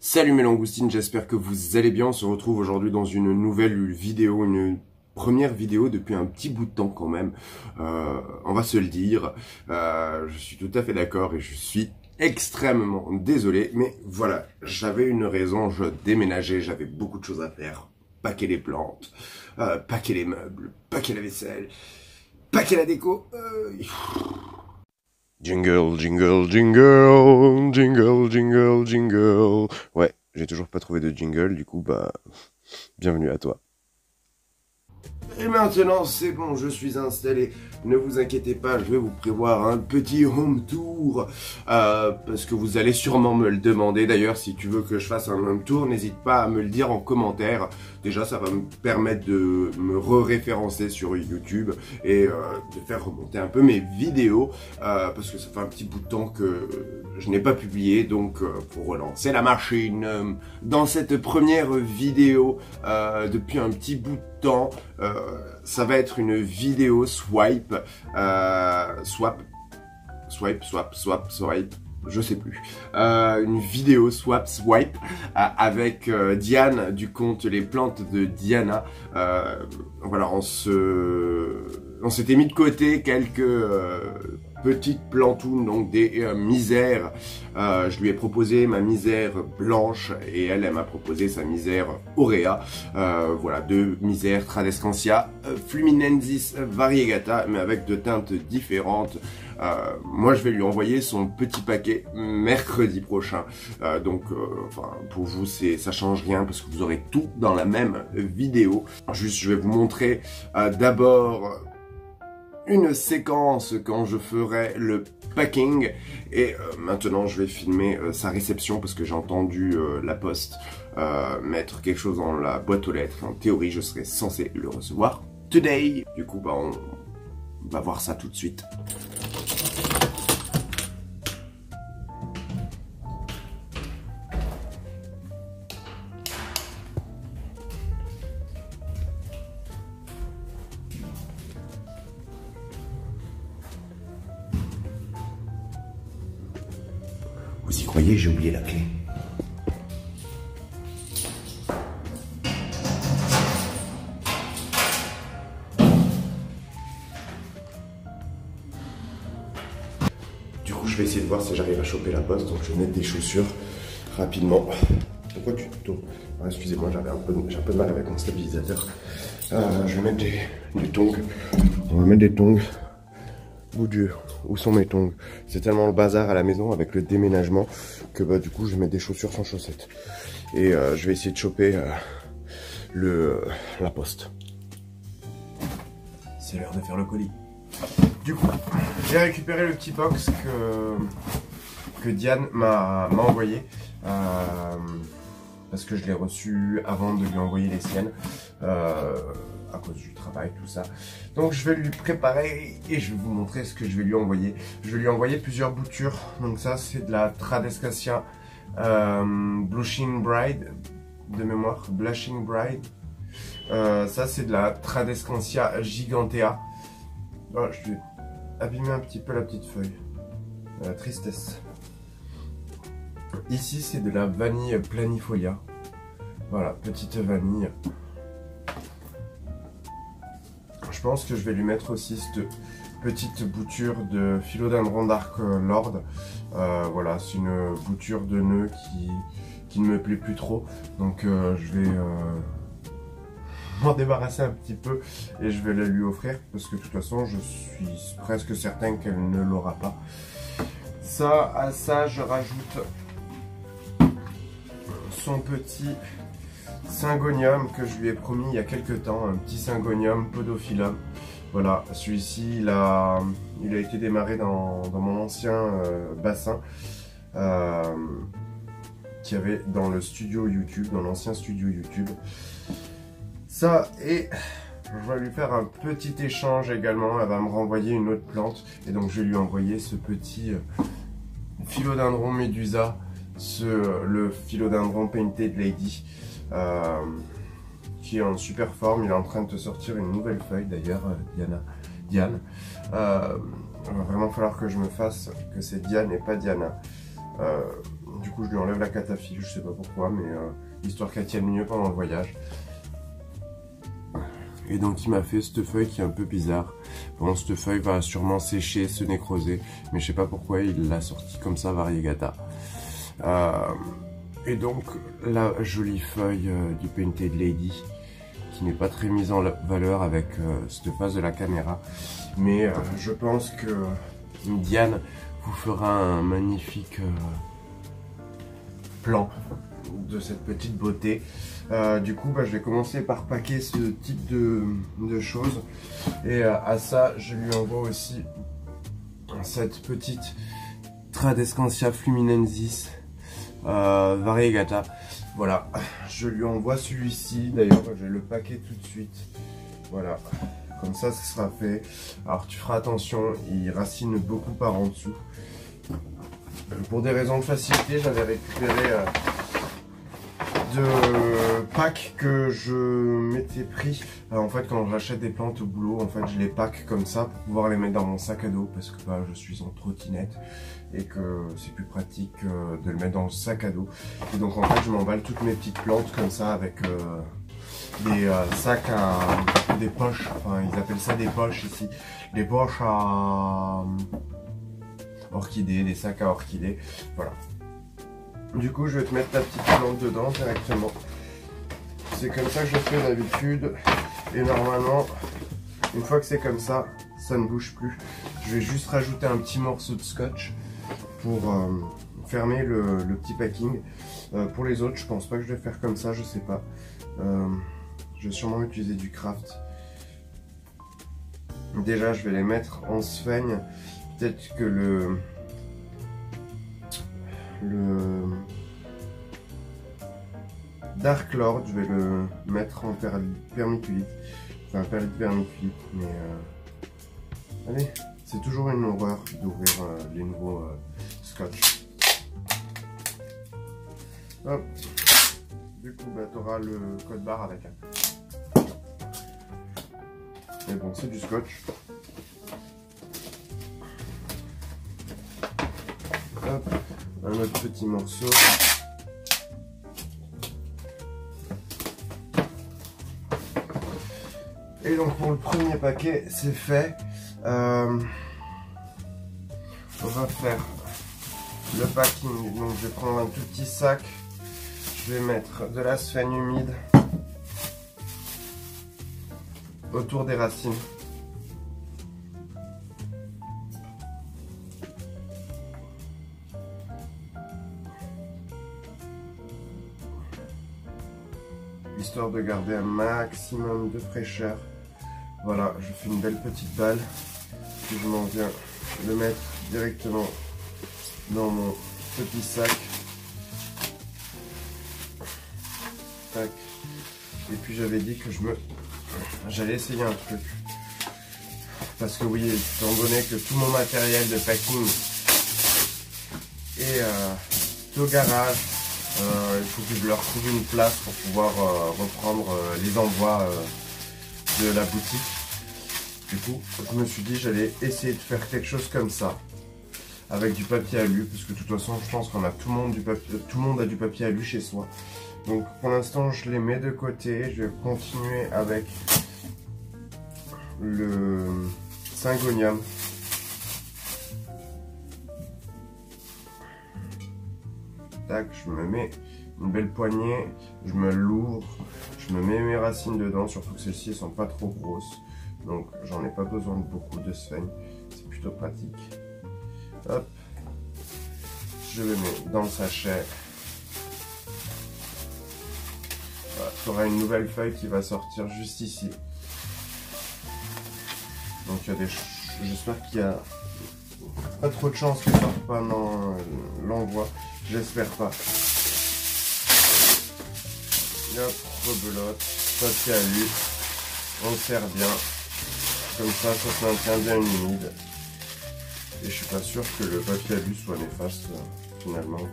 Salut mes langoustines, j'espère que vous allez bien. On se retrouve aujourd'hui dans une nouvelle vidéo, une première vidéo depuis un petit bout de temps quand même. On va se le dire, je suis tout à fait d'accord et je suis extrêmement désolé. Mais voilà, j'avais une raison, je déménageais, j'avais beaucoup de choses à faire. Paquer les plantes, paquer les meubles, paquer la vaisselle, paquer la déco. Jingle, jingle, jingle, jingle, jingle, jingle. Ouais, j'ai toujours pas trouvé de jingle, du coup, bienvenue à toi. Et maintenant, c'est bon, je suis installé. Ne vous inquiétez pas, je vais vous prévoir un petit home tour. Parce que vous allez sûrement me le demander. D'ailleurs, si tu veux que je fasse un home tour, n'hésite pas à me le dire en commentaire. Déjà, ça va me permettre de me re-référencer sur YouTube et de faire remonter un peu mes vidéos. Parce que ça fait un petit bout de temps que je n'ai pas publié. Donc, pour relancer la machine, dans cette première vidéo, depuis un petit bout de temps, ça va être une vidéo swipe, je sais plus, une vidéo swipe avec Diane du compte Les Plantes de Diana. Voilà, on s'était mis de côté quelques petites plantounes, donc des misères. Je lui ai proposé ma misère blanche et elle m'a proposé sa misère aurea. Voilà, deux misères Tradescantia fluminensis variegata, mais avec deux teintes différentes. Moi je vais lui envoyer son petit paquet mercredi prochain. Enfin, pour vous ça change rien parce que vous aurez tout dans la même vidéo. Juste je vais vous montrer d'abord une séquence quand je ferai le packing et maintenant je vais filmer sa réception parce que j'ai entendu la poste mettre quelque chose dans la boîte aux lettres. En théorie je serais censé le recevoir today. Du coup on va voir ça tout de suite. Vous y croyez, j'ai oublié la clé. Du coup, je vais essayer de voir si j'arrive à choper la poste. Donc, je vais mettre des chaussures rapidement. Pourquoi tu te tournes? Excusez-moi, j'ai un peu de mal avec mon stabilisateur. Je vais mettre des tongs. On va mettre des tongs. Oh Dieu, où sont mes tongs? C'est tellement le bazar à la maison avec le déménagement que du coup je vais mettre des chaussures sans chaussettes. Et je vais essayer de choper la poste. C'est l'heure de faire le colis. Du coup, j'ai récupéré le petit box que Diane m'a envoyé. Parce que je l'ai reçu avant de lui envoyer les siennes. À cause du travail, tout ça. Donc je vais lui préparer et je vais vous montrer ce que je vais lui envoyer. Je vais lui envoyer plusieurs boutures. Donc ça c'est de la Tradescantia Blushing Bride de mémoire. Blushing Bride. Ça c'est de la Tradescantia Gigantea. Oh, je vais abîmer un petit peu la petite feuille. La tristesse. Ici c'est de la vanille planifolia. Voilà, petite vanille. Je pense que je vais lui mettre aussi cette petite bouture de philodendron Dark Lord. Voilà, c'est une bouture de nœud qui ne me plaît plus trop. Donc je vais m'en débarrasser un petit peu et je vais la lui offrir parce que de toute façon je suis presque certain qu'elle ne l'aura pas. Ça, à ça je rajoute son petit syngonium que je lui ai promis il y a quelques temps, un petit syngonium podophyllum. Voilà, celui-ci il a été démarré dans mon ancien bassin qu'il y avait dans le studio YouTube, dans l'ancien studio YouTube. Ça, et je vais lui faire un petit échange également. Elle va me renvoyer une autre plante et donc je vais lui envoyer ce petit philodendron médusa, le philodendron painted lady. Qui est en super forme. Il est en train de te sortir une nouvelle feuille d'ailleurs, Diane. Il va vraiment falloir que je me fasse que c'est Diane et pas Diana. Du coup je lui enlève la cataphilie, je sais pas pourquoi, mais histoire qu'elle tienne mieux pendant le voyage. Et donc il m'a fait cette feuille qui est un peu bizarre. Bon, cette feuille va sûrement sécher, se nécroser, mais je sais pas pourquoi il l'a sorti comme ça, Variegata. Et donc la jolie feuille du Painted Lady, qui n'est pas très mise en valeur avec cette face de la caméra. Mais je pense que Diane vous fera un magnifique plan de cette petite beauté. Du coup, je vais commencer par packer ce type de choses. Et à ça, je lui envoie aussi cette petite Tradescantia Fluminensis Variegata. Voilà, je lui envoie celui-ci. D'ailleurs, je vais le packer tout de suite. Voilà, comme ça, ce sera fait. Alors, tu feras attention, il racine beaucoup par en dessous. Pour des raisons de facilité, j'avais récupéré de packs que je m'étais pris. En fait, quand j'achète des plantes au boulot, en fait, je les pack comme ça pour pouvoir les mettre dans mon sac à dos parce que je suis en trottinette et que c'est plus pratique de le mettre dans le sac à dos. Et donc, en fait, je m'emballe toutes mes petites plantes comme ça avec des sacs à des poches. Enfin, ils appellent ça des poches ici. Des poches à orchidées, des sacs à orchidées. Voilà. Du coup, je vais te mettre ta petite plante dedans directement. C'est comme ça que je fais d'habitude. Et normalement, une fois que c'est comme ça, ça ne bouge plus. Je vais juste rajouter un petit morceau de scotch pour fermer le petit packing. Pour les autres, je pense pas que je vais faire comme ça, je sais pas. Je vais sûrement utiliser du craft. Déjà, je vais les mettre en sphaigne. Peut-être que le Dark Lord, je vais le mettre en permaculite. Enfin, perlite vermiculite, mais allez, c'est toujours une horreur d'ouvrir les nouveaux scotch. Hop. Du coup, tu auras le code barre avec. Mais bon, c'est du scotch. Hop. Un autre petit morceau. Et donc pour le premier paquet, c'est fait. On va faire le packing. Donc je vais prendre un tout petit sac. Je vais mettre de la sphaigne humide autour des racines. Histoire de garder un maximum de fraîcheur. Voilà, je fais une belle petite balle. Puis je m'en viens le mettre directement dans mon petit sac. Tac. Et puis j'avais dit que j'allais essayer un truc. Parce que oui, étant donné que tout mon matériel de packing est au garage, il faut que je leur trouve une place pour pouvoir reprendre les envois de la boutique. Du coup, je me suis dit j'allais essayer de faire quelque chose comme ça avec du papier alu, parce que de toute façon je pense qu'on a tout le monde a du papier alu chez soi. Donc pour l'instant je les mets de côté. Je vais continuer avec le Syngonium. Tac, je me mets une belle poignée, je me l'ouvre, je me mets mes racines dedans, surtout que celles-ci sont pas trop grosses, donc j'en ai pas besoin de beaucoup de sphaigne, c'est plutôt pratique. Hop, je le mets dans le sachet. Voilà, tu auras une nouvelle feuille qui va sortir juste ici. Donc il y a des, j'espère qu'il y a pas trop de chance que ça sorte pas dans l'envoi. J'espère pas. Hop, rebelote, papier alu, on serre bien. Comme ça, ça se maintient bien humide. Et je suis pas sûr que le papier alu soit néfaste finalement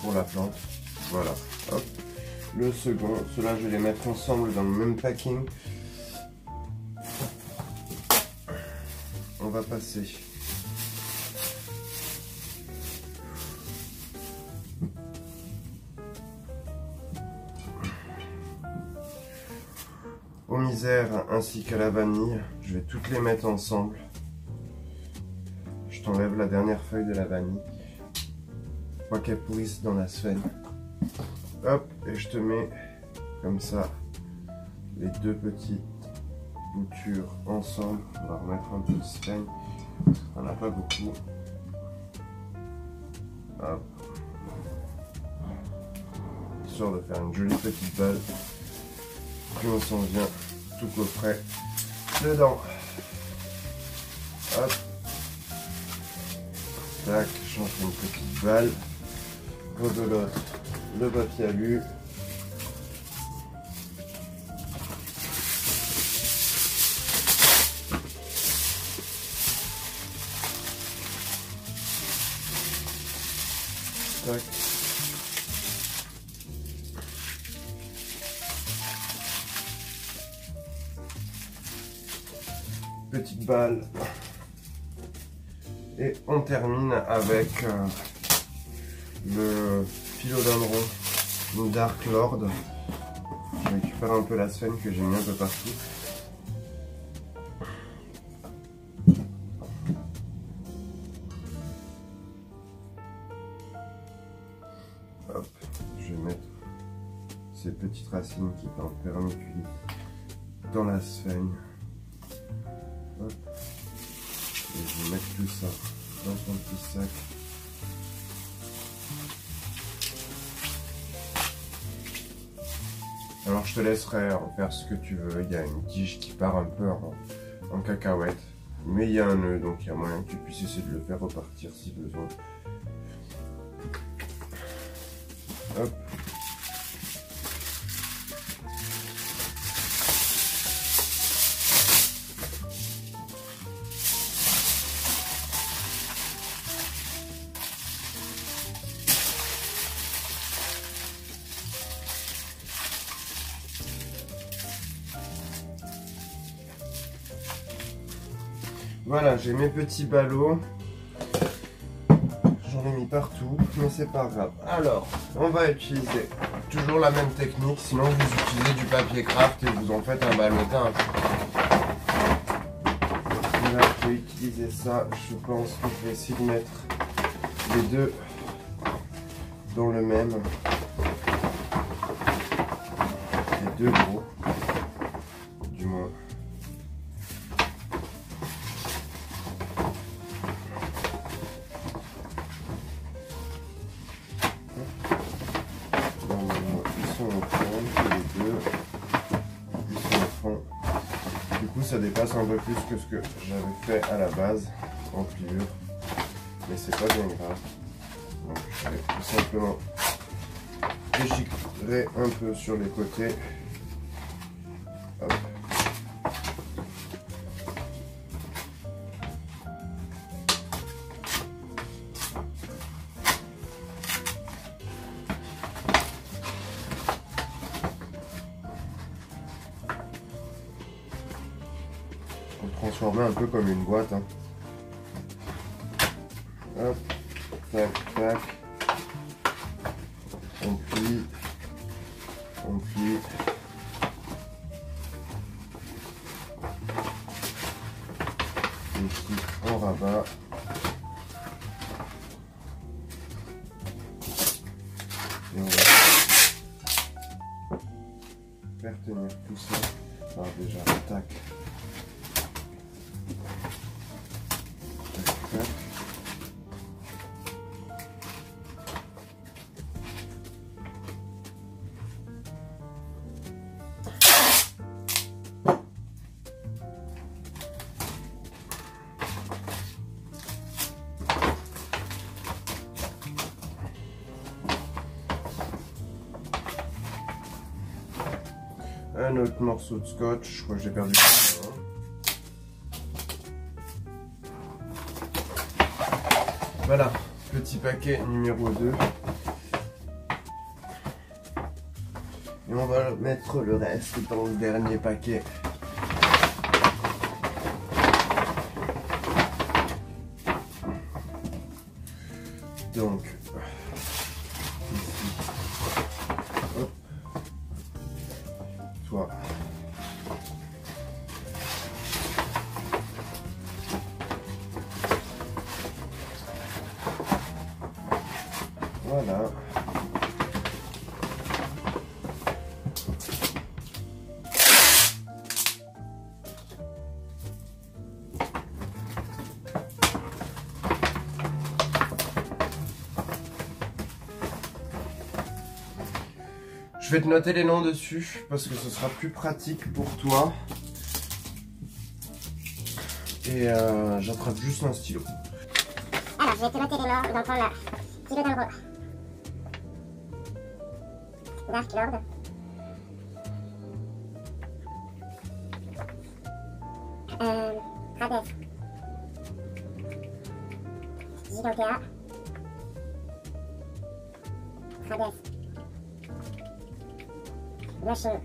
pour la plante. Voilà. Hop. Le second, ceux-là je vais les mettre ensemble dans le même packing. On va passer fourmisère ainsi qu'à la vanille. Je vais toutes les mettre ensemble. Je t'enlève la dernière feuille de la vanille. Pas qu'elle pourrisse dans la sphène. Hop, et je te mets comme ça les deux petites boutures ensemble. On va remettre un peu de sphène. On n'a pas beaucoup. Hop. Histoire de faire une jolie petite balle. Puis on s'en vient tout au frais dedans. Hop. Tac, j'en fais une petite balle. Rebelote le papier alu. Tac. Petite balle. Et on termine avec le philodendron Dark Lord. Je récupère un peu la sphène que j'ai mis un peu partout. Hop, je vais mettre ces petites racines qui sont en permiculite dans la sphène. Hop. Et je vais mettre tout ça dans son petit sac. Alors je te laisserai en faire ce que tu veux. Il y a une tige qui part un peu en cacahuète. Mais il y a un nœud, donc il y a moyen que tu puisses essayer de le faire repartir si besoin. Hop. Voilà, j'ai mes petits ballots. J'en ai mis partout, mais c'est pas grave. Alors, on va utiliser toujours la même technique, sinon vous utilisez du papier craft et vous en faites un ballotin. Là, je vais utiliser ça. Je pense que je vais essayer de mettre les deux dans le même. Les deux gros, du moins. Ça dépasse un peu plus que ce que j'avais fait à la base en pliure, mais c'est pas bien grave. Donc je vais tout simplement déchiqueter un peu sur les côtés. Hop. Transformer un peu comme une boîte. Hein. Hop, tac, tac. On plie, on plie. Ici, on rabat. Et on va faire tenir tout ça. Alors déjà, tac. Un autre morceau de scotch, je crois que j'ai perdu. Voilà, petit paquet numéro 2. Et on va mettre le reste dans le dernier paquet. Donc, ici, hop, toi, Voilà. Je vais te noter les noms dessus parce que ce sera plus pratique pour toi. Et j'attrape juste un stylo. Alors, je vais te noter les noms. Donc, on a Philodendron, Dark Lord, Hades, Zidokea, Hades, Machine,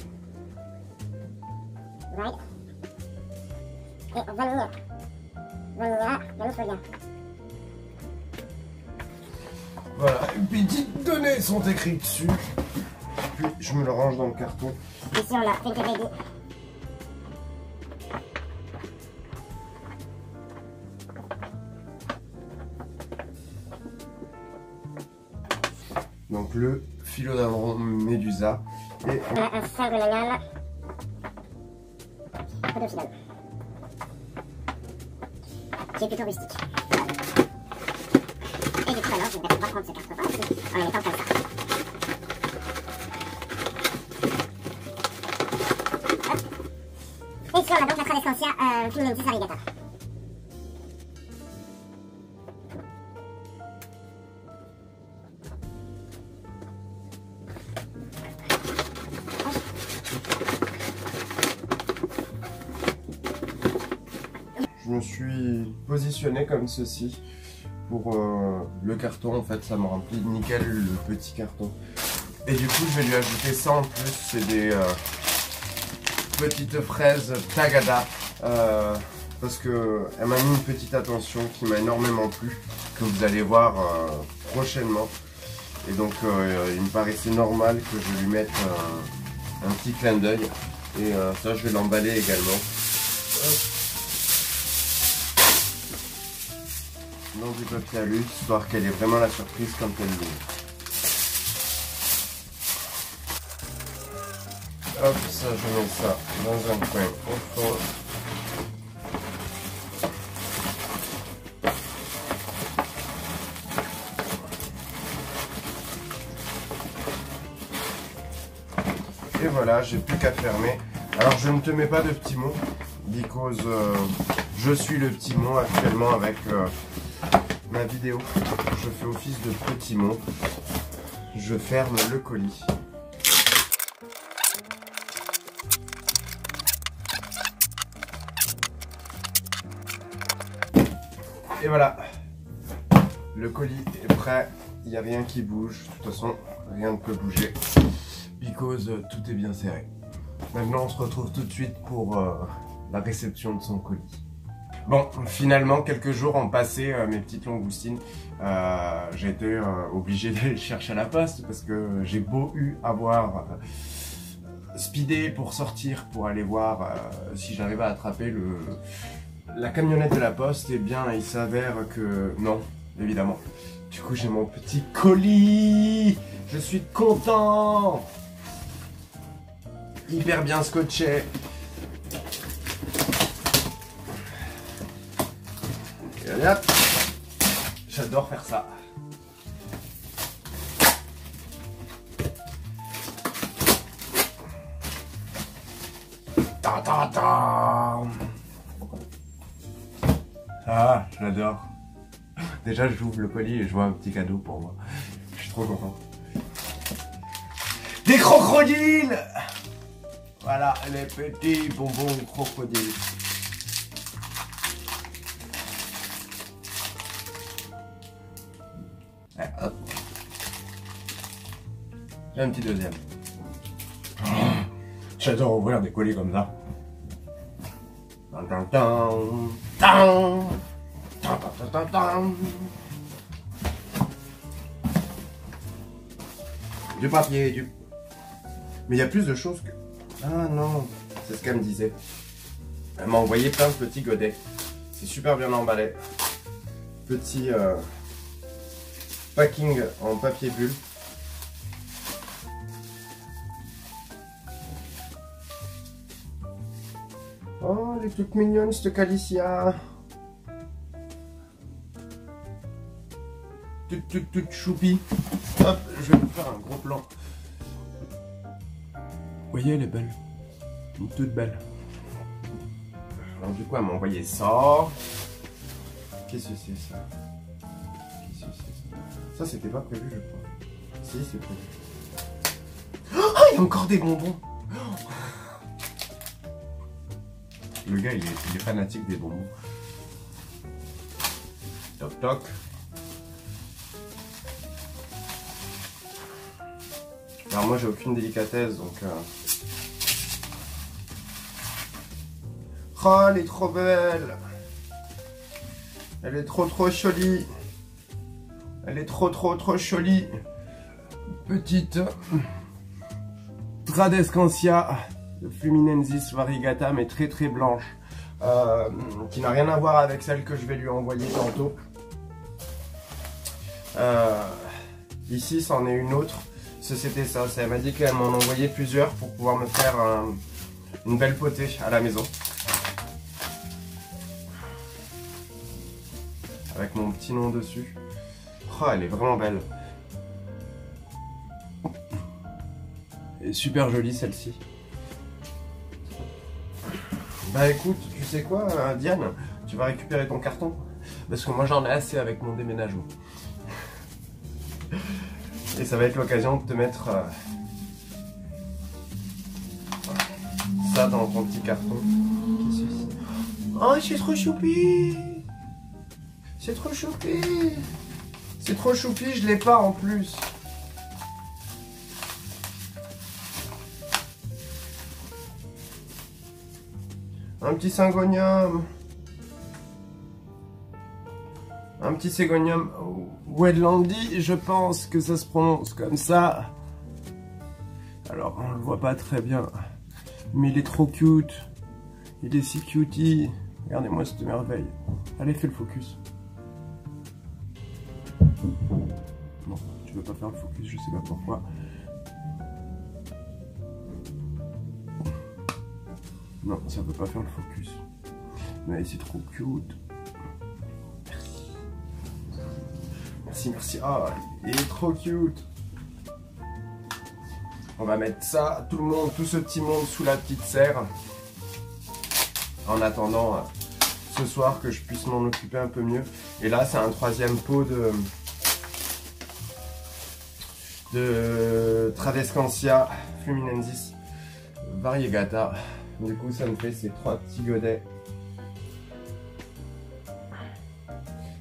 Right, et Vanilla, Vanifolia. Voilà, une petite données sont écrites dessus. Puis je me le range dans le carton. Ici on a Think Ready. Donc le Philodendron Médusa. Et On a un Syngonanial Podophyllum, qui est plutôt rustique. Et du coup alors je vais peut-être reprendre ce carton par ici en le mettant comme ça. Hop. Et ici on a donc la Tradescantia Fluminensis Alligator. je me suis positionné comme ceci pour le carton. En fait, ça me remplit nickel le petit carton. Et du coup, je vais lui ajouter ça en plus. C'est des petites fraises Tagada. Parce que elle m'a mis une petite attention qui m'a énormément plu, que vous allez voir prochainement. Et donc, il me paraissait normal que je lui mette un petit clin d'œil. Et ça, je vais l'emballer également. Dans du papier alu, histoire qu'elle ait vraiment la surprise quand elle l'ouvre. Hop, ça, je mets ça dans un coin au fond. Et voilà, j'ai plus qu'à fermer. Alors, je ne te mets pas de petits mots, because je suis le petit mot actuellement avec ma vidéo. Je fais office de petit mot. Je ferme le colis. Et voilà, le colis est prêt, il n'y a rien qui bouge, de toute façon rien ne peut bouger, because tout est bien serré. Maintenant on se retrouve tout de suite pour la réception de son colis. Bon, finalement quelques jours ont passé, mes petites langoustines, j'ai été obligé d'aller le chercher à la poste parce que j'ai beau eu avoir speedé pour sortir, pour aller voir si j'arrivais à attraper la camionnette de la poste, et bien il s'avère que non, évidemment. Du coup j'ai mon petit colis, je suis content, hyper bien scotché. Et allez hop, j'adore faire ça. Ta ta ta. Ah, je l'adore. Déjà, j'ouvre le colis et je vois un petit cadeau pour moi. Je suis trop content. Des crocodiles! Voilà, les petits bonbons crocodiles. Ouais, hop. J'ai un petit deuxième. J'adore ouvrir des colis comme ça. Du papier, Mais il y a plus de choses que... Ah non, c'est ce qu'elle me disait. Elle m'a envoyé plein de petits godets. C'est super bien emballé. Petit packing en papier bulle. Oh, elle est toute mignonne cette Calicia. Toute choupie. Hop, je vais vous faire un gros plan. Vous voyez, elle est belle. Une toute belle. Alors du coup, elle m'a envoyé ça. Qu'est-ce que c'est ça? Qu'est-ce que c'est ça? Ça, c'était pas prévu, je crois. Si, c'est prévu. Oh, il y a encore des bonbons. Le gars, il est fanatique des bonbons. Toc toc. Alors moi, j'ai aucune délicatesse, donc... Oh, elle est trop belle. Elle est trop jolie. Elle est trop jolie. Petite Tradescantia Fluminensis variegata, mais très blanche, qui n'a rien à voir avec celle que je vais lui envoyer tantôt. Ici, c'en est une autre. C'était ça. Elle m'a dit qu'elle m'en envoyait plusieurs pour pouvoir me faire une belle potée à la maison. Avec mon petit nom dessus. Oh, elle est vraiment belle. Elle est super jolie celle-ci. Bah écoute, tu sais quoi, Diane, tu vas récupérer ton carton. Parce que moi j'en ai assez avec mon déménagement. Et ça va être l'occasion de te mettre ça dans ton petit carton. Qu'est-ce que c'est? Oh, c'est trop choupi! C'est trop choupi! C'est trop choupi, je l'ai pas en plus. Un petit Syngonium. Un petit Syngonium Wedlandi, je pense que ça se prononce comme ça. Alors, on le voit pas très bien. Mais il est trop cute. Il est si cutie. Regardez-moi cette merveille. Allez, fais le focus. Non, tu veux pas faire le focus, je sais pas pourquoi. Non, ça veut pas faire le focus. Mais c'est trop cute. Merci. Ah, il est trop cute. On va mettre ça, tout le monde, tout ce petit monde sous la petite serre. En attendant ce soir que je puisse m'en occuper un peu mieux. Et là, c'est un troisième pot de Tradescantia Fluminensis variegata. Du coup, ça me fait ces trois petits godets.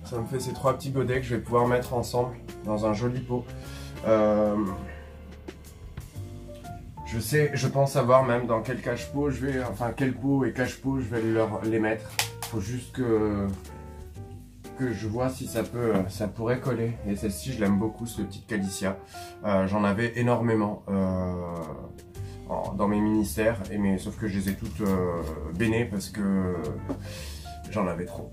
Ça me fait ces trois petits godets que je vais pouvoir mettre ensemble dans un joli pot. Je pense savoir même dans quel cache-pot je vais, enfin quel pot et cache-pot je vais les mettre. Il faut juste que je vois si ça pourrait coller. Et celle-ci, je l'aime beaucoup, cette petite Calicia. J'en avais énormément dans mes mini-serres, sauf que je les ai toutes bénées parce que j'en avais trop.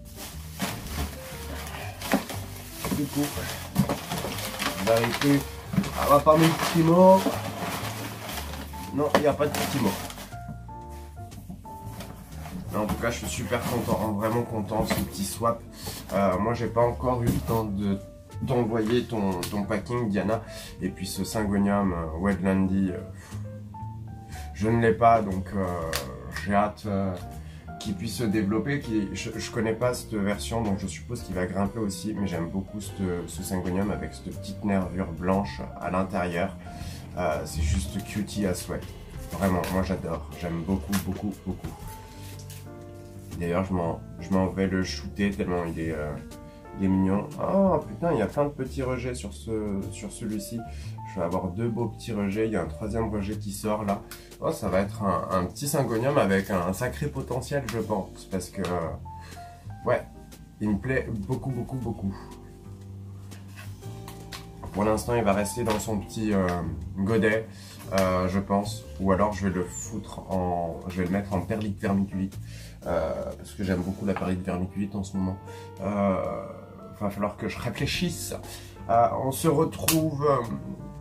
Du coup, on va arrêter. On va pas mettre de petits mots. Non, il n'y a pas de petits mots. En tout cas, je suis super content, vraiment content de ce petit swap. Moi, j'ai pas encore eu le temps d'envoyer ton packing, Diana. Et puis ce Syngonium Wedlandi, je ne l'ai pas, donc j'ai hâte qu'il puisse se développer. Je connais pas cette version, donc je suppose qu'il va grimper aussi. Mais j'aime beaucoup ce Syngonium avec cette petite nervure blanche à l'intérieur. C'est juste cutie à souhait. Vraiment, moi j'adore. J'aime beaucoup. D'ailleurs, je m'en vais le shooter tellement il est mignon. Oh putain, il y a plein de petits rejets sur celui-ci. Je vais avoir deux beaux petits rejets. Il y a un troisième rejet qui sort là. Oh, ça va être un petit Syngonium avec un sacré potentiel, je pense. Parce que, ouais, il me plaît beaucoup. Pour l'instant, il va rester dans son petit godet, je pense. Ou alors, je vais le mettre en perlite vermiculite. Parce que j'aime beaucoup la perlite vermiculite en ce moment. Va falloir que je réfléchisse. On se retrouve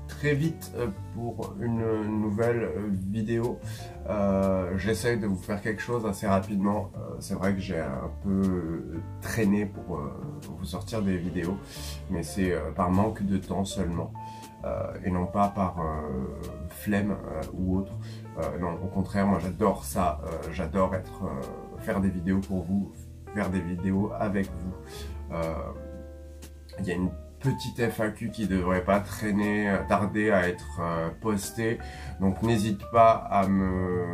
très vite pour une nouvelle vidéo. J'essaye de vous faire quelque chose assez rapidement. C'est vrai que j'ai un peu traîné pour vous sortir des vidéos, mais c'est par manque de temps seulement. Et non pas par flemme ou autre. Non, au contraire, moi j'adore ça. J'adore faire des vidéos pour vous, faire des vidéos avec vous. Il y a une petite FAQ qui devrait pas tarder à être postée, donc n'hésite pas à me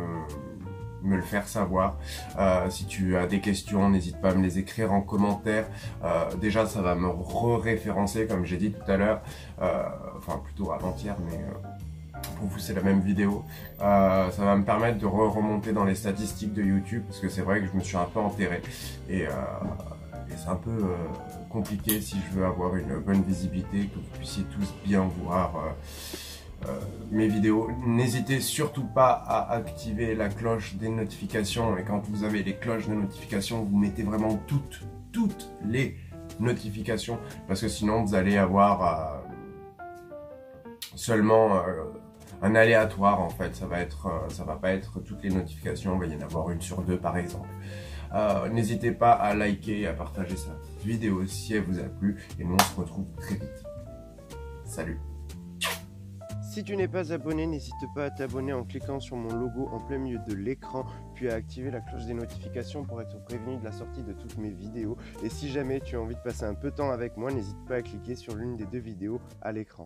le faire savoir. Si tu as des questions, n'hésite pas à me les écrire en commentaire. Déjà ça va me référencer comme j'ai dit tout à l'heure, enfin plutôt avant-hier, mais pour vous c'est la même vidéo. Ça va me permettre de remonter dans les statistiques de YouTube, parce que c'est vrai que je me suis un peu enterré et c'est un peu compliqué si je veux avoir une bonne visibilité, que vous puissiez tous bien voir mes vidéos. N'hésitez surtout pas à activer la cloche des notifications, et quand vous avez les cloches de notification, vous mettez vraiment toutes les notifications, parce que sinon vous allez avoir seulement un aléatoire en fait. Ça va pas être toutes les notifications, il va y en avoir une sur deux par exemple. N'hésitez pas à liker et à partager cette vidéo si elle vous a plu, et nous on se retrouve très vite. Salut! Si tu n'es pas abonné, n'hésite pas à t'abonner en cliquant sur mon logo en plein milieu de l'écran, puis à activer la cloche des notifications pour être prévenu de la sortie de toutes mes vidéos. Et si jamais tu as envie de passer un peu de temps avec moi, n'hésite pas à cliquer sur l'une des deux vidéos à l'écran.